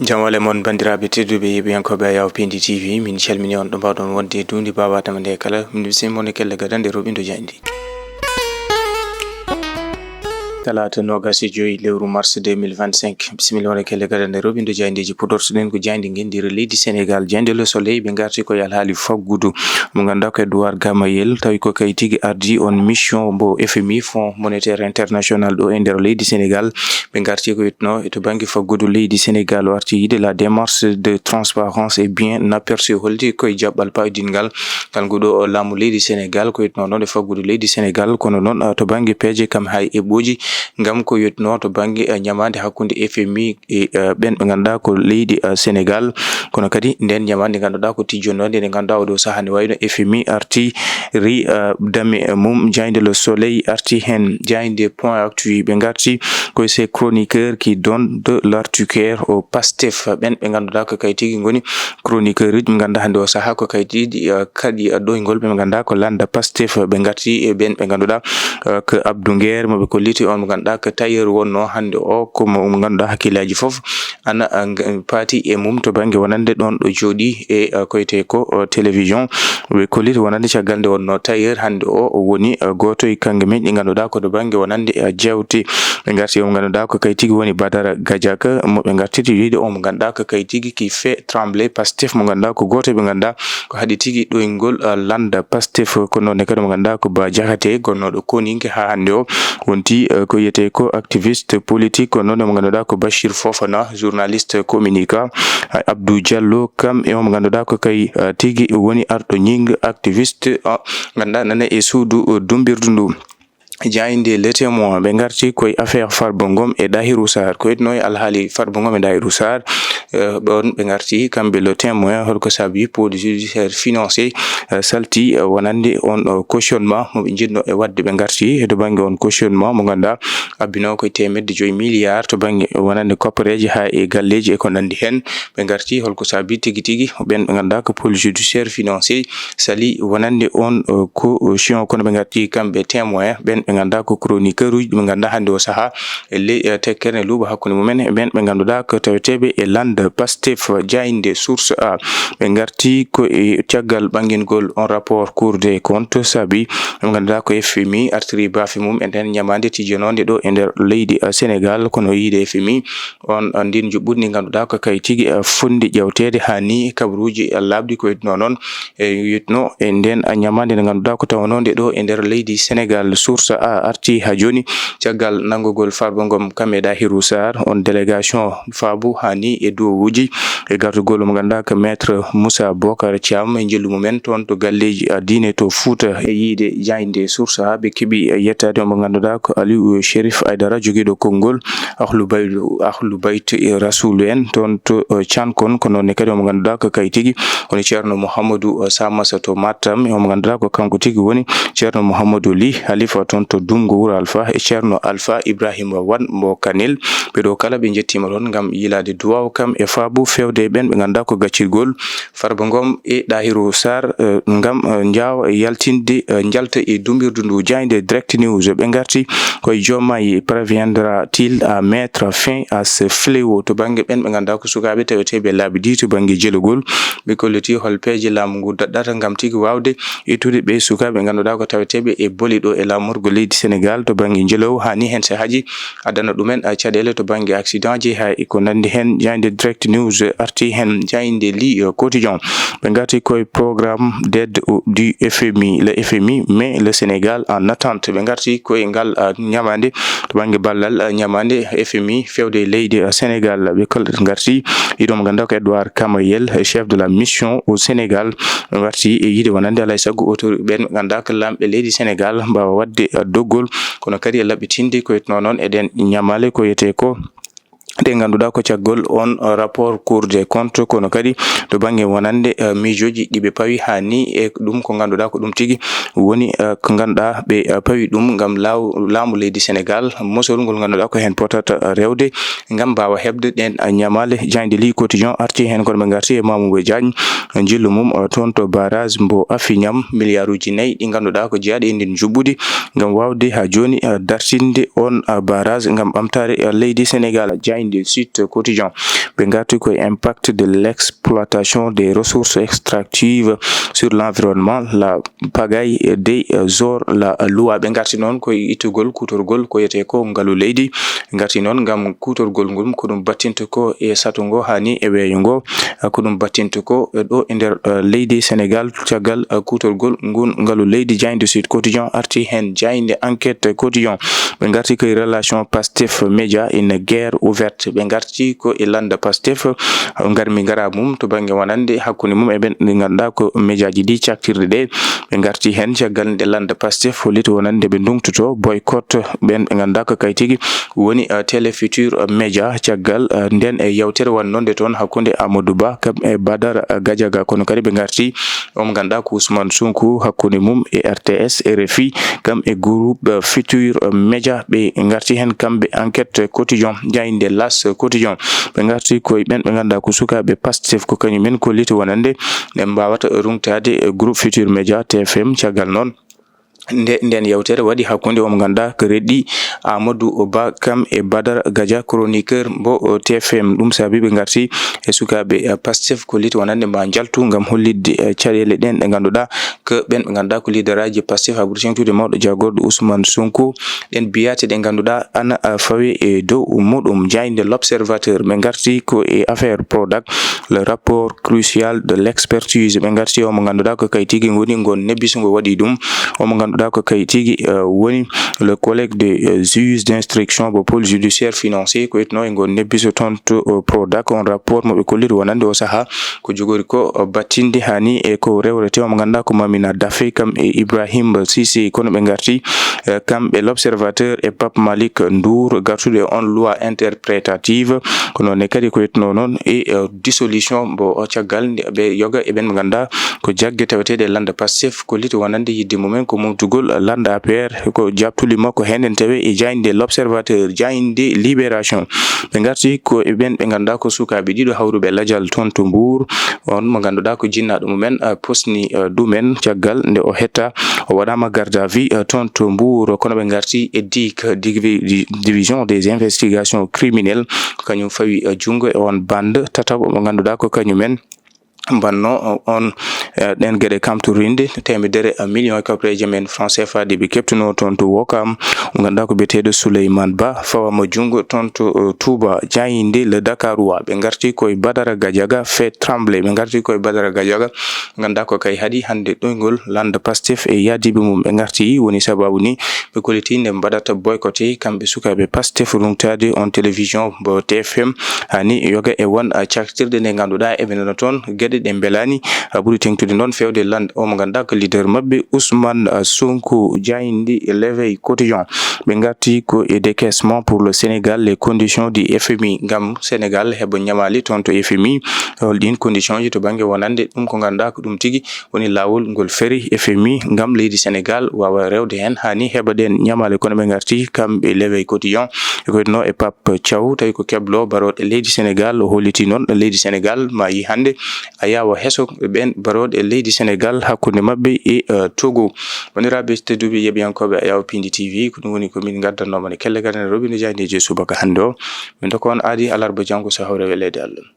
Jamale mon bandiraɓe tedduɓe yeɓiyankoɓe Yaw Pindi TV min calmini on ɗo mbawɗon wonde dundi baba tamande kala min bisimon kelle gadande roɓindo jandi talata nogasi joyi lewru mars 2025 bisimilla wona kelle gadande roɓindo jandeji podortoɗen ko jandi gendiri leydi Sénégal jande Le Soleil ɓe garti ko yalhaali faggudu mo ganduɗa ko Edouard Gamayel tawi ko kay tigui ardi on mission mbo FMI Fonds monétaire international ɗo e nder leydi Sénégal ɓe garti ko yetno to banggue faggudu leydi Sénégal o arti yide la démarche de transparence et bien aperçu holdi koye jaɓɓal pawdingal kalnguɗo laamu leydi Sénégal ko yetno noon e faggudu leydi Sénégal kono noon to banggue peeje kam hay eɓoji ngam ko yetno to banggue ñamande hakkunde FMI e ɓen ɓe ganduɗa ko leydi Sénégal kono kadi nden ñamande ganduɗa ko tijjonnode nde ganduɗa oɗo saaha ne wayno FMI arti ri dame mum jayde Le Soleil arti hen jayde point actu ɓe garti koye ces chroniqueurs qui donnent de l'articuaire au Pastef ɓen ɓe ganduɗa ko kay tigui goni chroniqueur uji ɓe ganduɗa hande o saaha ko kay tigui kadi ɗoygol ɓe ganduɗa ko landa Pastef ɓe garti e ɓen ɓe ganduɗa ko Abdou Nguer moɓe kolliti on mo ganduɗa ko tailleur wonno hande o komo ganduɗa hakkillaji foof ana paati e mum to banggue wonande ɗon ɗo jooɗi e koyete ko télévision ɓe kolliti wonande caggal nde wonno tailleur hande o woni goto e kangue men ɗi ganduɗa ko to banggue wonande jewte ɓe garti mo ganduɗa ko kay tigui woni Badara Gadiaga moɓe gartiti wiide o mo ganduɗa ko kay tigui qui fait trembler Pastef mo ganduɗa ko goto ɓe ganduɗa ko haɗi tigui ɗoygol landa Pastef ko noon kadi mo ganduɗa ko Bah Diakhaté gonnoɗo Koninke ha hande o wonti ko yiyete ko activiste politique ko noon mo ganduɗa ko Bachir Fofana journaliste communicant Abdou Diallo kam e mo ganduɗa ko kay tigui woni arɗo ñing activiste ganduɗa nana e suudu dumbirdu ndu jayinde Le Témoin ɓe garti koye affaire Farba Ngom e Dahirou Sarr ko yetno e alhaali Farba Ngom e Dahirou Sarr ɓon ɓe garti kamɓe Le Témoin holko saabi pôle judiciaire financier salti wonande on cautionnement moɓe jinno e wadde ɓe garti to banggue on cautionnement mo ganduɗa abbino koye 5 milliards to banggue wonande koppareje ha e galleji e ko nandi hen ɓe garti holko saabi tigui tigui ɓen ɓe ganduɗa ko pôle judiciaire financier sali wonande on caution kono ɓe garti kamɓe Témoin ɓen ɓe ganduɗa ko chroniqueur uji ɓe ganduɗa hande o saaha e ley tekkere luuɓa hakkude mumen e ɓen ɓe ganduɗa ko taweteɓe e lande Pastef jayinde source a ɓe garti ko e caggal ɓanguingol on rapport Cour des comptes saabi ɓe ganduɗa ko FMI artiri baafe mum e nden ñamande tijjanode ɗo e nder leydi Sénégal kono yiide FMI on ndin juɓɓudi ndi ganduɗa ko kay tigui fondi ƴewtede ha ni kabaruji labdi ko yetno noon e yetno e nden ñamande nde ganduɗa ko tawanode ɗo e nder leydi Sénégal source a arti ha joni caggal nangugol Farba Ngom kam e Dahirou Sarr on délégation faabu hani e dowuji e gartugol mo ganduɗa ko maître Moussa Bocar Thiam e jellu mumen toon to galleji diine to Fouta e yiide jayinde source ha ɓe keeɓi yettade mo ganduɗa ko Aliou Chérif Aïdara joguiɗo konngol Ahlou Bayt Rasoul en toon to Thiankon ko noon kadi mo ganduɗa ko kay tigui woni ceerno Mouhamadou Samassa to Matam e mo ganduɗa ko kanko tigui woni ceerno Mouhamadou Ly halifa toon to Dungo Wuro Alpha e ceerno Alpha Ibrahima Wane mo Kanel ɓeɗo kala ɓe jettima toon gam yilade duwaw kam e faabu fewde ɓen ɓe ganduɗa ko gaccirgol Farba Ngom e Dahirou Sarr gam jawa yaltinde jalta e dumbirdu ndu jayde Direct News ɓe garti koye Diomaye parviendra-t-il à mettre fin à ce fléau to banggue ɓen ɓe ganduɗa ko sukaɓe taweteɓe laabi ɗi to banggue jelugol ɓe kolliti hol peeje laamu ngu daɗɗata gam tigui wawde ittude ɓe sukaɓe ganduɗa ko taweteɓe e booli ɗo e lamorgo leydi Sénégal to banggue jeelowo hani hen sahaji adana ɗumen caɗele to banggue accident ji ha ko nandi hen jayde Direct News arti hen jayde Li Quotidien ɓe garti koye programme d'aide du FMI le FMI mais le Sénégal en attente ɓe garti koye ngal ñamande to banggue ballal ñamande FMI fewde leydi Sénégal ɓe garti iɗo mo ganduɗa ko Edouard Gamayel chef de la mission au Sénégal ɓe garti e yiide wonande alay saago autori ɓen ganduɗa ko lamɓe leydi Sénégal mbawa wadde doggol kono kadi e laɓɓitinde ko yetno noon eɗen ñamale ko yete ko ɗe ganduɗa ko caggol on rapport Cour des comptes kono kadi to banggue wonande miijoji ɗiɓe pawi ha ni e ɗum ko ganduɗa ko ɗum tigui woni ko ganduɗa ɓe pawi ɗum gam laamu leydi Sénégal mosol ngol ganduɗa ko hen potata rewde gam mbawa hebde ɗen ñamale jayde Li Quotidien arti hen kono ɓe garti e Mamoudou Diagne jillu mum toon to barrage mbo Afiñam milliard uji 4 ɗi ganduɗa ko jeeyaɗe e ndin juɓɓudi gam wawde ha joni dartinde on barrage gam ɓamtare leydi Sénégal jayde Jainde Sud Quotidien ɓe garti koye impact de l'exploitation des ressources extractives sur l'environnement, la pagaille des ors la loi. ɓe garti noon koye ittugol kutorgol ko yete ko ngalu leydi garti noon ngam kutorgol ngol ko ɗum battinta ko e satungo hani e weeyo ngo ko ɗum battinta ko ɗo e nder leydi Sénégal caggal kutorgol ngun ngalu leydi. Jainde Sud Quotidien arti hen jainde enquête quotidien ɓe garti koye relation Pastef média une guerre ouverte. ɓe garti ko e landa Pastef garmi gara mum to banggue wonande hakkude mum e ɓen ɓe ganduɗa ko médiaji ɗi caktirɗe ɗe ɓe garti hen caggal nde landa Pastef holliti wonande ɓe ndungtoto boycott ɓen ɓe ganduɗa ko kay tigui woni Télé Futurs Médias caggal nden e yewtere wannode toon hakkude Amadou Ba kam e Badara Gadiaga. kono kadi ɓe garti omo ganduɗa ko Ousmane Sonko hakkude mum e RTS RFI kam e groupe Futurs Médias ɓe garti hen kamɓe enquête quotidien. Jainde L'As Quotidien ɓe garti koye ɓen ɓe ganduɗa ko sukaɓe Pastef ko kañumen kolliti wonande ɓe mbawata rungtade groupe Futurs Médias TFM caggal noon nden yewtere waɗi hakkunde omo ganduɗa ko reddi Amadou Ba kam e Badara Gadia chroniqueur mbo TFM. ɗum saabi ɓe garti e sukaɓe Pastef kolliti wonande mba jaltu gam hollidde caɗele ɗen ɗe ganduɗa ko ɓen ɓe ganduɗa ko leader aji Pastef ha ɓuuri tengtude mawɗo jagorɗo Ousmane Sonko ɗen biyate ɗe ganduɗa ana fawi e dow muɗum. Jainde L'Observateur ɓe garti ko e affaire Prodac le rapport crucial de l'expertise ɓe garti omo ganduɗa ko kay tigui woni gon nebbisugo waɗi ɗum omo ganduɗa ko kay tigui woni le collègue des juges d'instruction bo pôle judiciaire financier ko itno e gon nebbiso toon to Prodac on rapport mo ɓe kolliri wonande o saaha ko jogori ko battinde hani e ko rewrete omo ganduɗa ko Mamina Daffé kam e Ibrahim Cissé. kono ɓe garti kamɓe L'Observateur e Pape Malick Ndour gartude on loi interprétative kono ne kadi ko itno noon e dissolution bo caggal ɓe yoga e ɓen ɓe ganduɗa ko jaggue tawetede landa Pastef kolliti wonande yidde mumen ko mumtugol landa APR ko jabtuli makko hen tawe e Jainde L'Observateur. Jainde Libération ɓe garti ko e ɓen ɓe ganduɗa ko sukaɓe ɗiɗo hawruɓe ladial toon to Mbour on mo ganduɗa ko jinnaɗo mumen posni ɗumen caggal nde o hetta o waɗama garde à vue toon to Mbour. kono ɓe garti e division des investigations criminelles kañum fawi jungo e on bande tataɓo mo ganduɗa ko kañumen banno on ɗen gueɗe kamtorinde temedere million kapreje men franc CFA de ɓe keptuno toon to Wokam mo ganduɗa ko biyeteɗo Souleymane Ba fawama jungo toon to Touba. Jainde Le Dakarois ɓe garti koye Badara Gadiaga fait trembler ɓe garti koye Badara Gadiaga ganduɗa ko kay haadi hande ɗoygol landa Pastef e yadiɓe mum ɓe garti woni sababu ni ɓe kolliti nde mbaɗata boycotté kamɓe sukaɓe Pastef rungtade on télévision bo TFM hani yoga e won caktirde nde ganduɗa eɓe toon gueɗe ɗe belani ɓuuri tengtude noon fewde land omo ganduɗa ko leader mabɓe Ousmane Sonko. Jainde L'Éveil Quotidien ɓe garti ko e décaissement pour le Sénégal les conditions du FMI gam Sénégal heɓa ñamali toon to FMI holɗin condition ji to banggue wonande ɗum ko ganduɗa ko ɗum tigui woni lawol ngol feeri FMI gam leydi Sénégal wawa rewde hen hani heɓa ɗen ñamale. kono ɓe garti kamɓe L'Éveil Quotidien e koyno e Pape Thiaw tawi ko keblo baroɗe leydi Sénégal o holliti noon leydi Sénégal ma yi hande a yawa heso ɓen baroɗe leydi Sénégal hakkude mabɓe e Togo. woniraɓe tedduɓe yeɓiyankoɓe a yawa Pindi TV ko ɗum woni ko min gaddannomane kelle gadane Robindo Diagne je subaka hande o min dokka on aadi alarba janggo so hawre welede Allah.